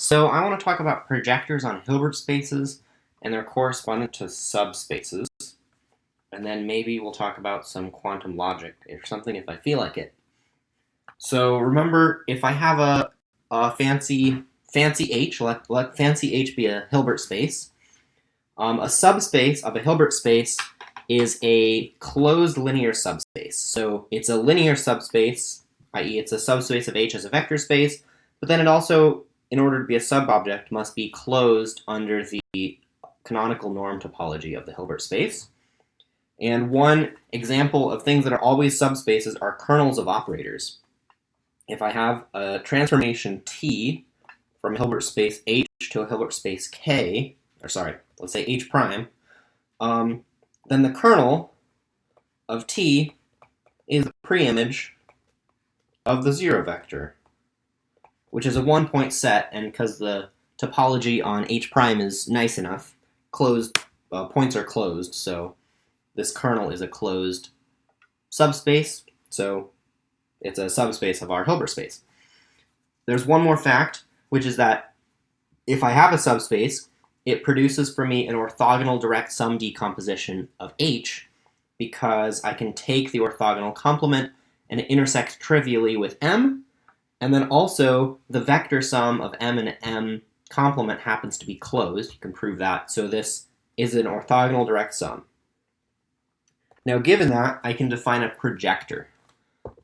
So I want to talk about projectors on Hilbert spaces and their correspondence to subspaces, and then maybe we'll talk about some quantum logic or something if I feel like it. So remember, if I have a fancy H, let fancy H be a Hilbert space. A subspace of a Hilbert space is a closed linear subspace. So it's a linear subspace, i.e. it's a subspace of H as a vector space, but then it also, in order to be a subobject, must be closed under the canonical norm topology of the Hilbert space. And one example of things that are always subspaces are kernels of operators. If I have a transformation T from a Hilbert space H to a Hilbert space K, or sorry, let's say H prime, then the kernel of T is the preimage of the zero vector, which is a one-point set, and because the topology on H prime is nice enough, points are closed, so this kernel is a closed subspace, so it's a subspace of our Hilbert space. There's one more fact, which is that if I have a subspace, it produces for me an orthogonal direct sum decomposition of H, because I can take the orthogonal complement and it intersects trivially with M, and then also the vector sum of M and M complement happens to be closed. You can prove that. So this is an orthogonal direct sum. Now given that, I can define a projector.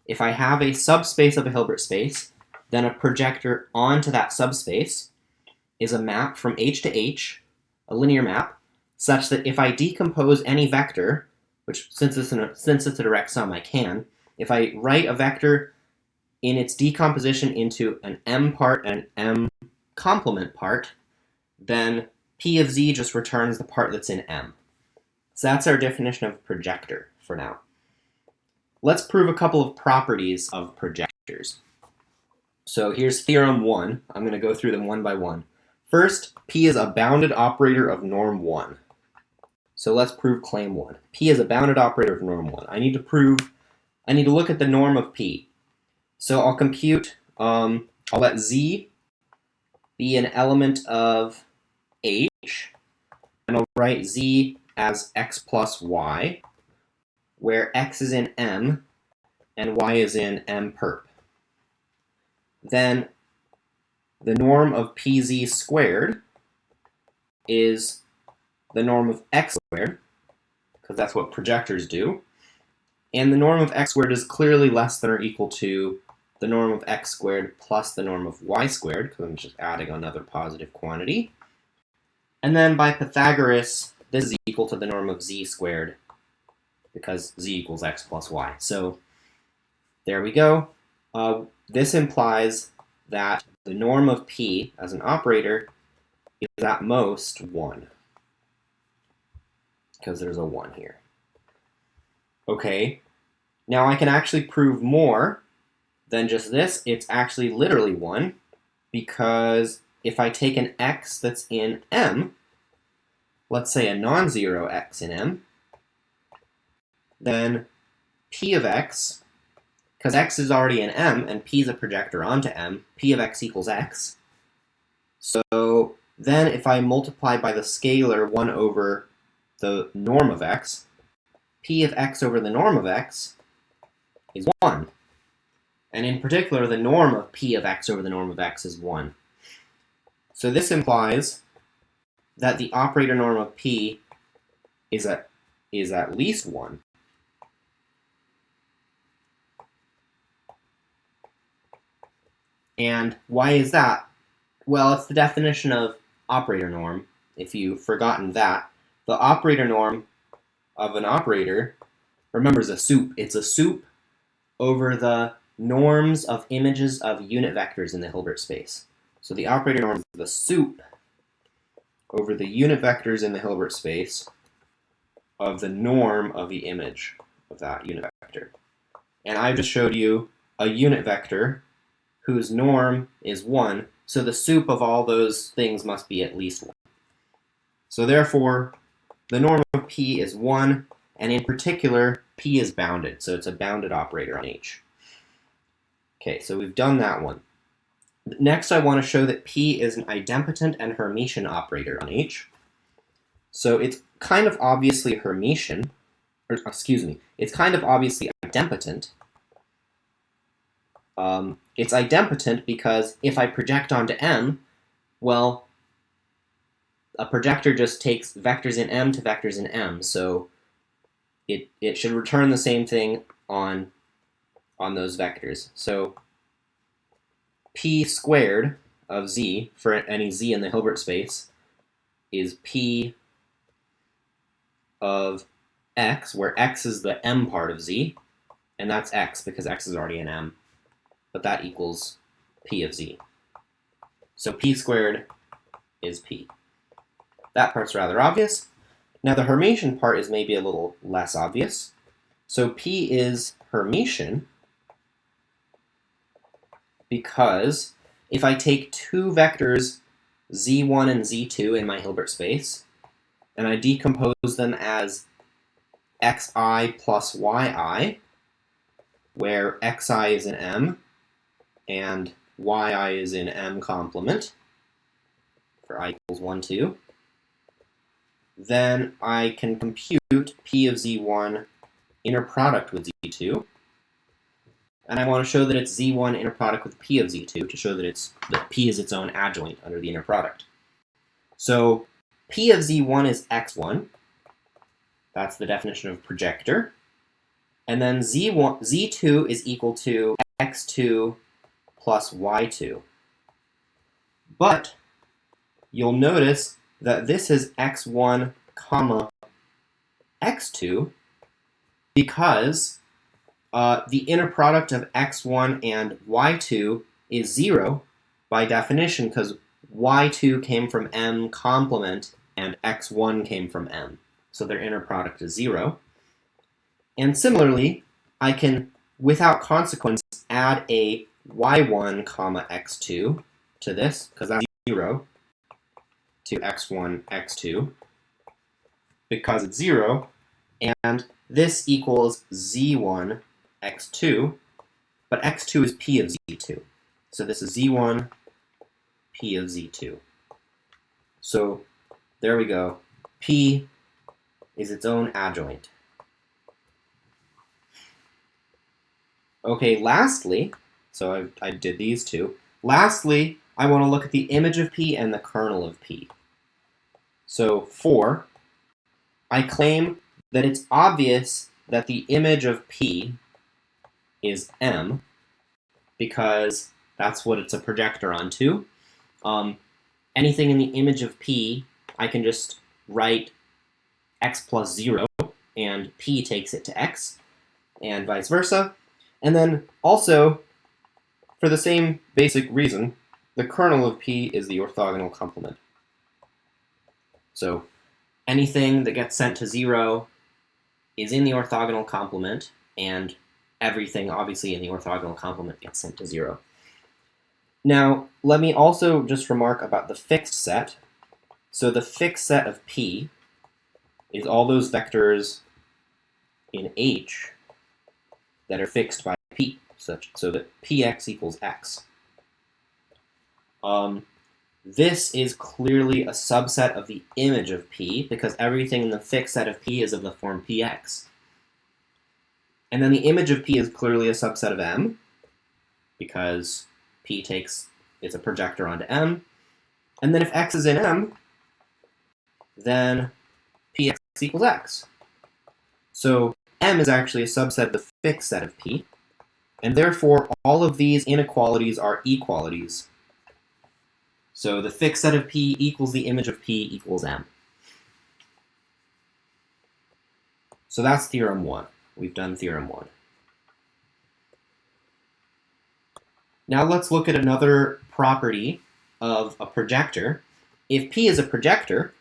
If I have a subspace of a Hilbert space, then a projector onto that subspace is a map from H to H, a linear map, such that if I decompose any vector, which since it's a direct sum, I can, if I write a vector in its decomposition into an M part and an M complement part, then P of Z just returns the part that's in M. So that's our definition of projector for now. Let's prove a couple of properties of projectors. So here's theorem 1. I'm going to go through them one by one. First, P is a bounded operator of norm 1. So let's prove claim 1. P is a bounded operator of norm 1. I need to look at the norm of P. So I'll compute, I'll let Z be an element of H, and I'll write Z as X plus Y, where X is in M and Y is in M perp. Then the norm of PZ squared is the norm of X squared, because that's what projectors do. And the norm of X squared is clearly less than or equal to the norm of X squared plus the norm of Y squared, because I'm just adding another positive quantity. And then by Pythagoras, this is equal to the norm of Z squared, because Z equals X plus Y. So there we go. This implies that the norm of P as an operator is at most 1, because there's a 1 here. Okay, now I can actually prove more than just this. It's actually literally 1, because if I take an X that's in M, let's say a non-zero X in M, then P of X, because X is already in M and P is a projector onto M, P of X equals X. So then if I multiply by the scalar 1 over the norm of X, P of X over the norm of X is 1. And in particular, the norm of P of X over the norm of X is 1. So this implies that the operator norm of P is at least 1. And why is that? Well, it's the definition of operator norm. If you've forgotten that, the operator norm of an operator, remember, is a soup. It's a soup over the norms of images of unit vectors in the Hilbert space. So the operator norm is the soup over the unit vectors in the Hilbert space of the norm of the image of that unit vector. And I just showed you a unit vector whose norm is 1, so the soup of all those things must be at least 1. So therefore, the norm of P is 1, and in particular, P is bounded, so it's a bounded operator on H. Okay, so we've done that one. Next, I want to show that P is an idempotent and Hermitian operator on H. So it's kind of obviously Hermitian, or excuse me, it's kind of obviously idempotent. It's idempotent because if I project onto M, well, a projector just takes vectors in M to vectors in M, so it should return the same thing on those vectors. So P squared of Z, for any Z in the Hilbert space, is P of X, where X is the M part of Z, and that's X because X is already an M, but that equals P of Z. So P squared is P. That part's rather obvious. Now the Hermitian part is maybe a little less obvious. So P is Hermitian because if I take two vectors z1 and z2 in my Hilbert space, and I decompose them as xi plus yi, where xi is in M and yi is in M complement for I equals 1, 2, then I can compute P of z1 inner product with z2, and I want to show that it's z1 inner product with P of z2 to show that P is its own adjoint under the inner product. So P of z1 is x1. That's the definition of projector. And then z2 is equal to x2 plus y2. But you'll notice that this is x1 comma x2 because the inner product of x1 and y2 is 0 by definition because y2 came from M complement and x1 came from M. So their inner product is 0. And similarly, I can, without consequence, add a y1 comma x2 to this, because that's 0, to x1, x2, because it's 0, and this equals z1, x2, but x2 is P of z2. So this is z1, P of z2. So there we go. P is its own adjoint. Okay, lastly, so I did these two. Lastly, I want to look at the image of P and the kernel of P. So 4, I claim that it's obvious that the image of P is M because that's what it's a projector onto. Anything in the image of P, I can just write x plus 0, and P takes it to x, and vice versa. And then also, for the same basic reason, the kernel of P is the orthogonal complement. So anything that gets sent to 0 is in the orthogonal complement, and everything obviously in the orthogonal complement gets sent to 0. Now, let me also just remark about the fixed set. So the fixed set of P is all those vectors in H that are fixed by P, so that Px equals x. This is clearly a subset of the image of P because everything in the fixed set of P is of the form Px. And then the image of P is clearly a subset of M because P it's a projector onto M. And then if x is in M, then Px equals x. So M is actually a subset of the fixed set of P, and therefore all of these inequalities are equalities. So the fixed set of P equals the image of P equals M. So that's theorem 1. We've done theorem 1. Now let's look at another property of a projector. If P is a projector,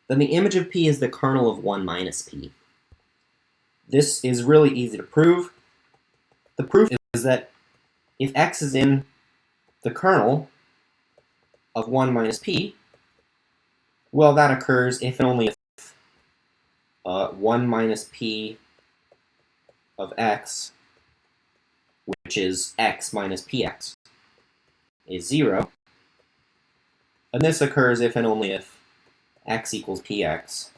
then the image of P is the kernel of 1 minus P. This is really easy to prove. The proof is that if x is in the kernel of 1 minus P, well, that occurs if and only if 1 minus P of x, which is x minus Px, is 0. And this occurs if and only if x equals px,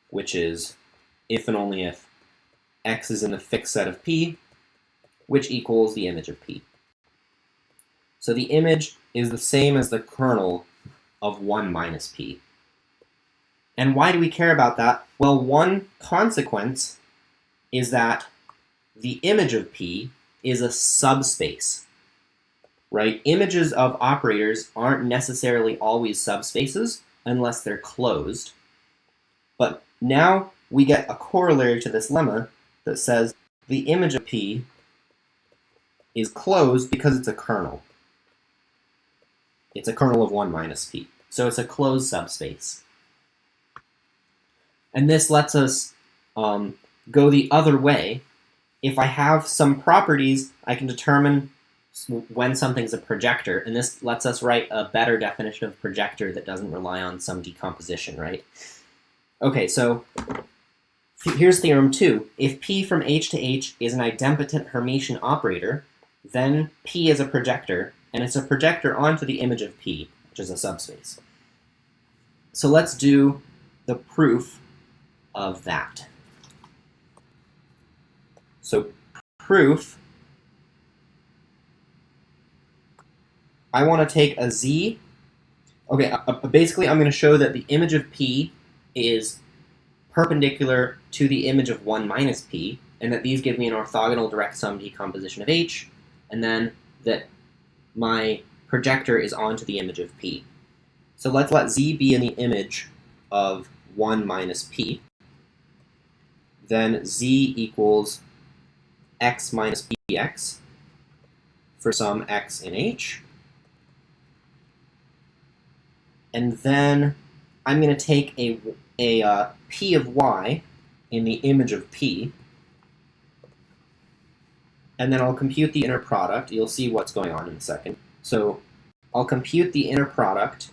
which is if and only if x is in the fixed set of p, which equals the image of p. So the image is the same as the kernel of 1 minus p. And why do we care about that? Well, one consequence is that the image of p is a subspace, right? Images of operators aren't necessarily always subspaces unless they're closed. But now we get a corollary to this lemma that says the image of p is closed because it's a kernel. It's a kernel of 1 minus p. So it's a closed subspace. And this lets us go the other way. If I have some properties, I can determine when something's a projector, and this lets us write a better definition of projector that doesn't rely on some decomposition, right? Okay, so here's theorem 2. If P from H to H is an idempotent Hermitian operator, then P is a projector, and it's a projector onto the image of P, which is a subspace. So let's do the proof of that. So proof, I want to take a Z. Okay, basically I'm going to show that the image of P is perpendicular to the image of 1 minus P, and that these give me an orthogonal direct sum decomposition of H, and then that my projector is onto the image of P. So let's let Z be in the image of 1 minus P. Then Z equals x minus px for some x in H. And then I'm going to take a p of y in the image of P, and then I'll compute the inner product. You'll see what's going on in a second. So I'll compute the inner product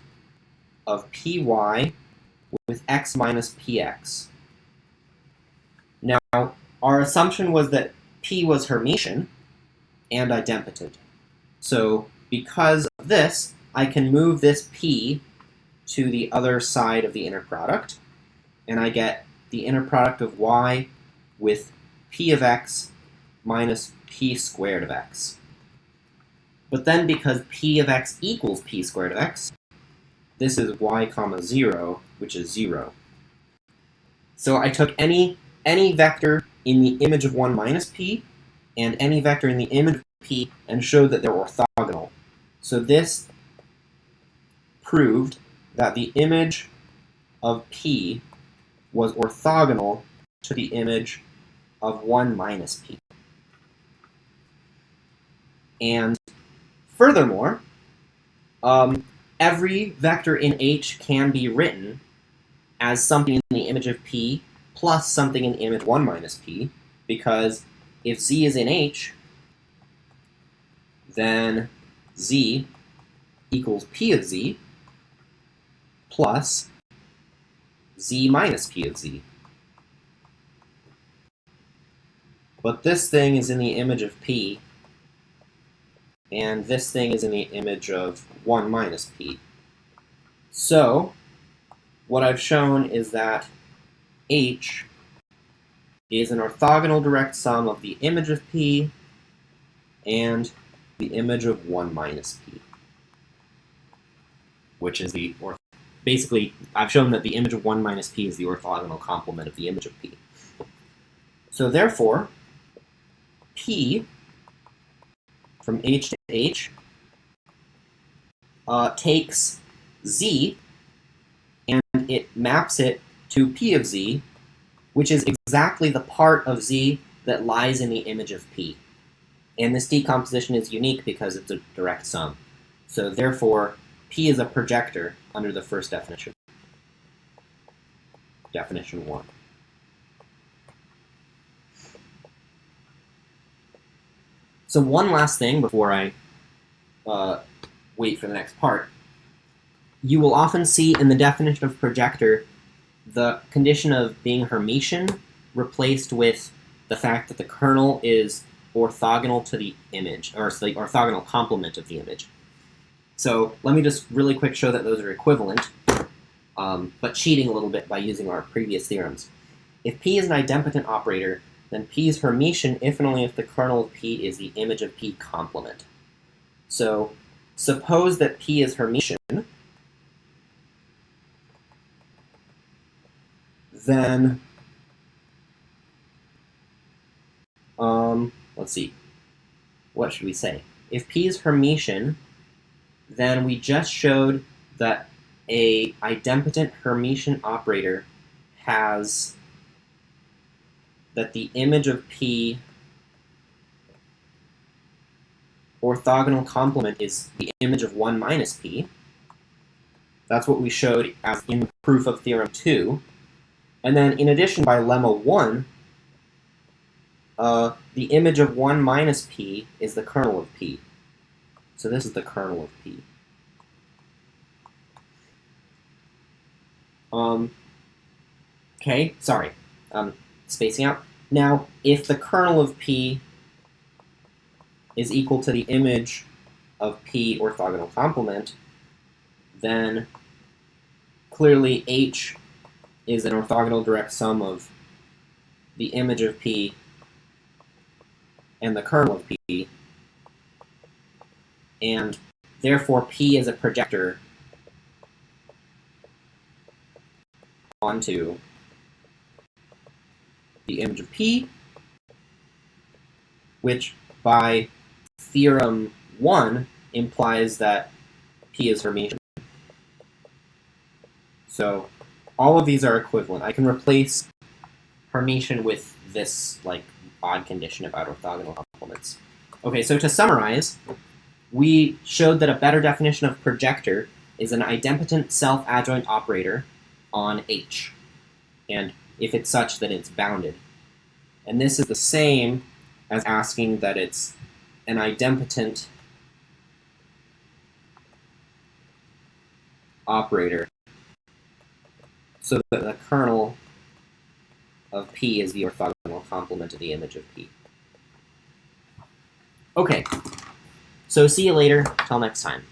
of py with x minus px. Now, our assumption was that P was Hermitian and idempotent. So because of this, I can move this P to the other side of the inner product, and I get the inner product of y with P of x minus P squared of x. But then because P of x equals P squared of x, this is y comma 0, which is 0. So I took any vector in the image of 1 minus P and any vector in the image of P and showed that they're orthogonal. So this proved that the image of P was orthogonal to the image of 1 minus P. And furthermore, every vector in H can be written as something in the image of P plus something in the image 1 minus P, because if Z is in H, then Z equals P of Z plus Z minus P of Z. But this thing is in the image of P, and this thing is in the image of 1 minus P. So what I've shown is that H is an orthogonal direct sum of the image of P and the image of 1 minus P, which is the basically, I've shown that the image of 1 minus P is the orthogonal complement of the image of P. So therefore, P from H to H takes Z and it maps it to P of Z, which is exactly the part of Z that lies in the image of P. And this decomposition is unique because it's a direct sum. So therefore, P is a projector under the first definition. Definition 1. So one last thing before I wait for the next part. You will often see in the definition of projector the condition of being Hermitian replaced with the fact that the kernel is orthogonal to the image, or it's the orthogonal complement of the image. So let me just really quick show that those are equivalent, but cheating a little bit by using our previous theorems. If P is an idempotent operator, then P is Hermitian if and only if the kernel of P is the image of P complement. So suppose that P is Hermitian, then let's see, what should we say? If P is Hermitian, then we just showed that a idempotent Hermitian operator has that the image of P orthogonal complement is the image of 1 minus P. That's what we showed as in proof of theorem 2. And then in addition, by lemma 1, the image of 1 minus P is the kernel of P. So this is the kernel of P. Okay, sorry. Spacing out. Now, if the kernel of P is equal to the image of P orthogonal complement, then clearly H is an orthogonal direct sum of the image of P and the kernel of P, and therefore P is a projector onto the image of P, which by theorem 1 implies that P is Hermitian. So all of these are equivalent. I can replace Hermitian with this like odd condition about orthogonal complements. Okay, so to summarize, we showed that a better definition of projector is an idempotent self-adjoint operator on H, and if it's such that it's bounded. And this is the same as asking that it's an idempotent operator so that the kernel of P is the orthogonal complement of the image of P. Okay, so see you later. Till next time.